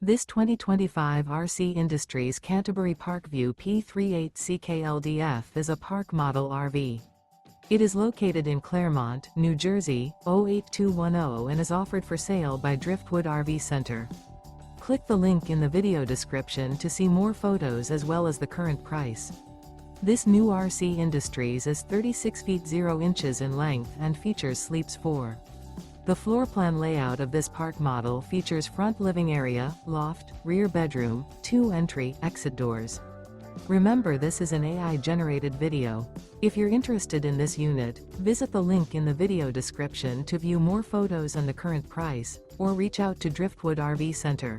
This 2025 RC Industries Canterbury Parkview P38CKLDF is a park model RV. It is located in Clermont, New Jersey, 08210 and is offered for sale by Driftwood RV Center. Click the link in the video description to see more photos as well as the current price. This new RC Industries is 36 feet 0 inches in length and features sleeps 4. The floor plan layout of this park model features front living area, loft, rear bedroom, 2 entry/exit doors. Remember, this is an AI-generated video. If you're interested in this unit, visit the link in the video description to view more photos and the current price, or reach out to Driftwood RV Center.